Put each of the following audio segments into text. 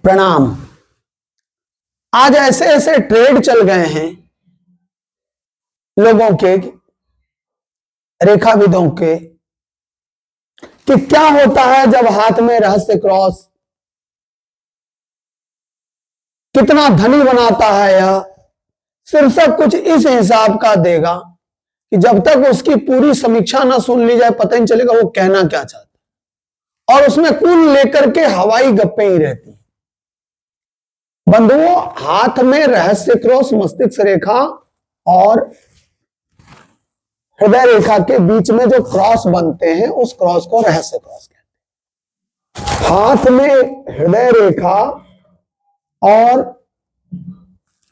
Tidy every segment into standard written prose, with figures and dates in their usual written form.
प्रणाम। आज ऐसे ऐसे ट्रेड चल गए हैं लोगों के, रेखाविदों के, कि क्या होता है जब हाथ में रहस्य क्रॉस, कितना धनी बनाता है यह। शीर्षक कुछ इस हिसाब का देगा कि जब तक उसकी पूरी समीक्षा ना सुन ली जाए पता ही नहीं चलेगा वो कहना क्या चाहता, और उसमें कुल लेकर के हवाई गप्पे ही रहती। बंधुओं, हाथ में रहस्य क्रॉस, मस्तिष्क रेखा और हृदय रेखा के बीच में जो क्रॉस बनते हैं उस क्रॉस को रहस्य क्रॉस कहते हैं। हाथ में हृदय रेखा और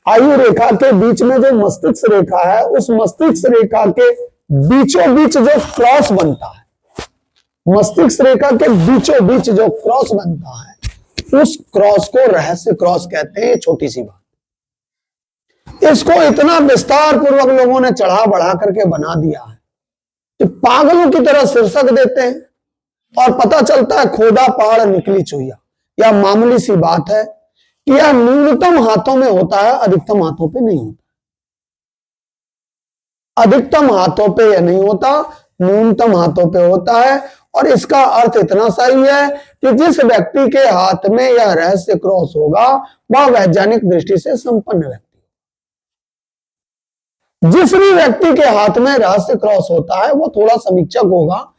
आयु रेखा के बीच में जो मस्तिष्क रेखा है, उस मस्तिष्क रेखा के बीचों बीच जो क्रॉस बनता है, मस्तिष्क रेखा के बीचों बीच जो क्रॉस बनता है उस क्रॉस को रहस्य क्रॉस कहते हैं। छोटी सी बात, इसको इतना विस्तार पूर्वक लोगों ने चढ़ा बढ़ा करके बना दिया है कि पागलों की तरह शीर्षक देते हैं और पता चलता है खोदा पहाड़ निकली चुहिया। यह मामूली सी बात है कि यह न्यूनतम हाथों में होता है, अधिकतम हाथों पे नहीं होता। अधिकतम हाथों पे यह नहीं होता, न्यूनतम हाथों पे होता है। और इसका अर्थ इतना सही है कि जिस व्यक्ति के हाथ में यह रहस्य क्रॉस होगा वह वैज्ञानिक दृष्टि से संपन्न व्यक्ति। जिस भी व्यक्ति के हाथ में रहस्य क्रॉस होता है वो थोड़ा समीक्षक होगा,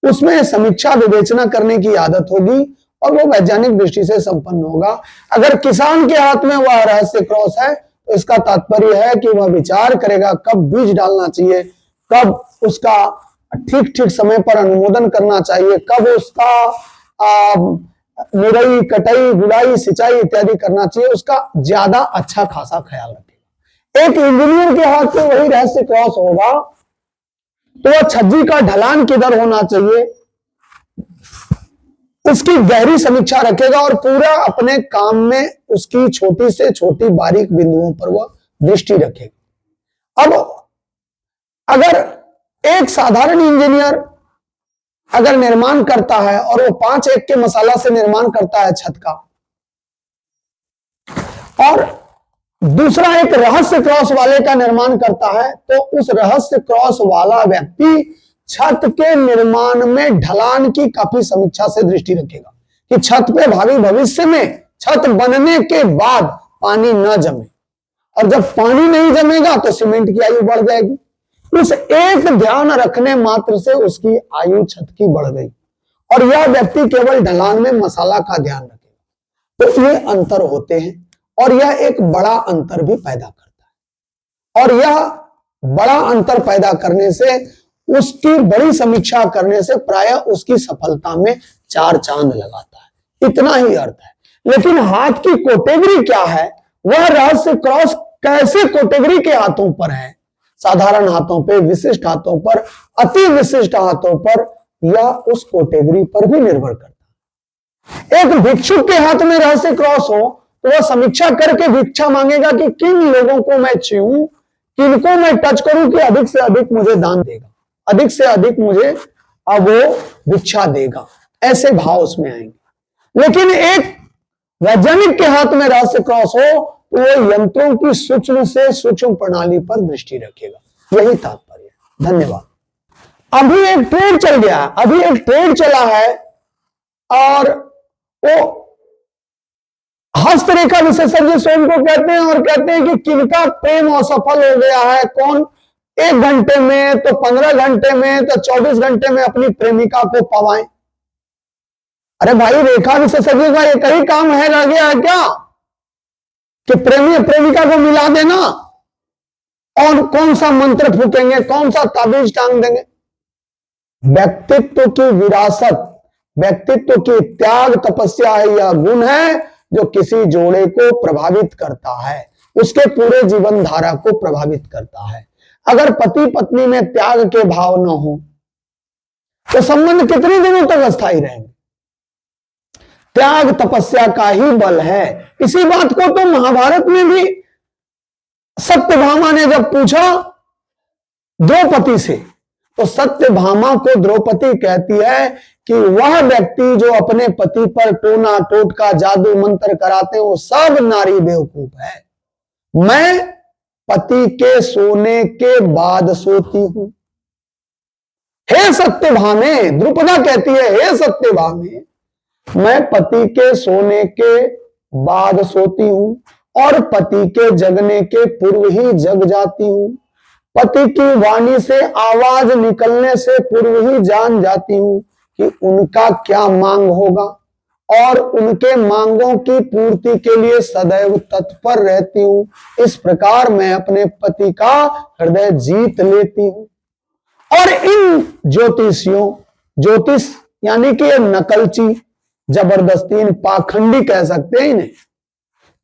उसमें समीक्षा विवेचना करने की आदत होगी और वो वैज्ञानिक दृष्टि से संपन्न होगा। अगर किसान के हाथ में वह रहस्य क्रॉस है तो इसका तात्पर्य है कि वह विचार करेगा कब बीज डालना चाहिए, कब उसका ठीक ठीक समय पर अनुमोदन करना चाहिए, कब उसका निराई कटाई गुड़ाई सिंचाई इत्यादि करना चाहिए। उसका ज्यादा अच्छा खासा ख्याल रखेगा। एक इंजीनियर के हाथ में वही रहस्य क्रॉस होगा तो वह छज्जी का ढलान किधर होना चाहिए उसकी गहरी समीक्षा रखेगा और पूरा अपने काम में उसकी छोटी से छोटी बारीक बिंदुओं पर वह दृष्टि रखेगा। अब अगर एक साधारण इंजीनियर अगर निर्माण करता है और वो 5 एक के मसाला से निर्माण करता है छत का, और दूसरा एक रहस्य क्रॉस वाले का निर्माण करता है, तो उस रहस्य क्रॉस वाला व्यक्ति छत के निर्माण में ढलान की काफी समीक्षा से दृष्टि रखेगा कि छत पे भावी भविष्य में छत बनने के बाद पानी न जमे, और जब पानी नहीं जमेगा तो सीमेंट की आयु बढ़ जाएगी। उस एक ध्यान रखने मात्र से उसकी आयु छत की बढ़ गई, और यह व्यक्ति केवल ढलान में मसाला का ध्यान रखेगा। तो ये अंतर होते हैं और यह एक बड़ा अंतर भी पैदा करता है, और यह बड़ा अंतर पैदा करने से, उसकी बड़ी समीक्षा करने से प्रायः उसकी सफलता में 4 चांद लगाता है। इतना ही अर्थ है। लेकिन हाथ की कैटेगरी क्या है, वह रहस्य क्रॉस कैसे कैटेगरी के हाथों पर है, साधारण हाथों पे, विशिष्ट हाथों पर, अति विशिष्ट हाथों पर, या उस कैटेगरी पर भी निर्भर करता है। एक भिक्षुक के हाथ में रहस्य क्रॉस हो तो वह समीक्षा करके भिक्षा मांगेगा कि किन लोगों को मैं छूऊं, किनको मैं टच करूं कि अधिक से अधिक मुझे दान देगा, अधिक से अधिक मुझे अब वो भिक्षा देगा। ऐसे भाव उसमें आएंगे। लेकिन एक वैज्ञानिक के हाथ में रहस्य क्रॉस हो तो वो यंत्रों की सूक्ष्म से सूक्ष्म प्रणाली पर दृष्टि रखेगा। यही तात्पर्य है। धन्यवाद। अभी एक ट्रेड चल गया, अभी एक ट्रेड चला है और वो हस्तरेखा विशेषज्ञ स्वयं को कहते हैं और कहते हैं कि किनका प्रेम असफल हो गया है, कौन 1 घंटे में तो 15 घंटे में तो 24 घंटे में अपनी प्रेमिका को पवाएं। अरे भाई, रेखा विशेषज्ञ का एक ही काम है, रह गया है क्या कि प्रेमी प्रेमिका को मिला देना, और कौन सा मंत्र फूकेंगे, कौन सा ताबीज टांग देंगे। व्यक्तित्व की विरासत, व्यक्तित्व की त्याग तपस्या है, यह गुण है जो किसी जोड़े को प्रभावित करता है, उसके पूरे जीवन धारा को प्रभावित करता है। अगर पति पत्नी में त्याग के भाव न हो तो संबंध कितने दिनों तक अस्थायी रहेंगे। त्याग तपस्या का ही बल है। इसी बात को तो महाभारत में भी सत्यभामा ने जब पूछा द्रौपदी से, तो सत्यभामा को द्रौपदी कहती है कि वह व्यक्ति जो अपने पति पर टोना टोटका जादू मंत्र कराते हैं वो सब नारी बेवकूफ है। मैं पति के सोने के बाद सोती हूं। हे सत्यभामे, द्रुपदा कहती है, हे सत्यभामे, मैं पति के सोने के बाद सोती हूं और पति के जगने के पूर्व ही जग जाती हूं। पति की वाणी से आवाज निकलने से पूर्व ही जान जाती हूं कि उनका क्या मांग होगा और उनके मांगों की पूर्ति के लिए सदैव तत्पर रहती हूं। इस प्रकार मैं अपने पति का हृदय जीत लेती हूं। और इन ज्योतिषियों, ज्योतिष यानी कि ये नकलची, जबरदस्ती, पाखंडी कह सकते हैं इन्हें,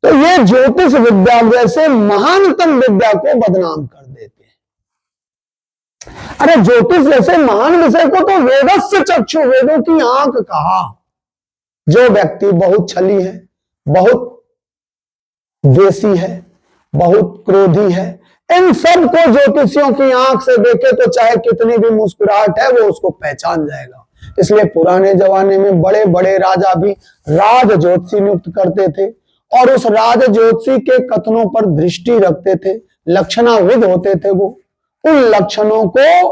तो ये ज्योतिष विद्या जैसे महानतम विद्या को बदनाम कर देते हैं। अरे ज्योतिष जैसे महान विषय को तो वेदस्य चक्षु, वेदों की आंख कहा। जो व्यक्ति बहुत छली है, बहुत द्वेषी है, बहुत क्रोधी है, इन सब को ज्योतिषियों की आंख से देखे तो चाहे कितनी भी मुस्कुराहट है वो उसको पहचान जाएगा। इसलिए पुराने जमाने में बड़े बड़े राजा भी राज ज्योतिषी नियुक्त करते थे और उस राज ज्योतिषी के कथनों पर दृष्टि रखते थे। लक्षणाविद होते थे वो, उन लक्षणों को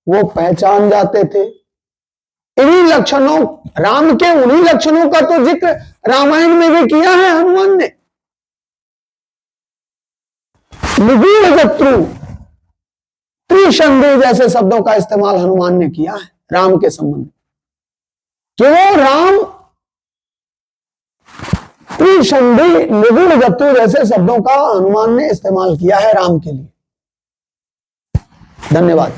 वो पहचान जाते थे। इन्हीं लक्षणों, राम के उन्हीं लक्षणों का तो जिक्र रामायण में भी किया है हनुमान ने। निगूढ़ शत्रु, त्रिशंदि जैसे शब्दों का इस्तेमाल हनुमान ने किया है राम के संबंध, कि वो राम त्रिशंदि, निगूढ़ शत्रु जैसे शब्दों का हनुमान ने इस्तेमाल किया है राम के लिए। धन्यवाद।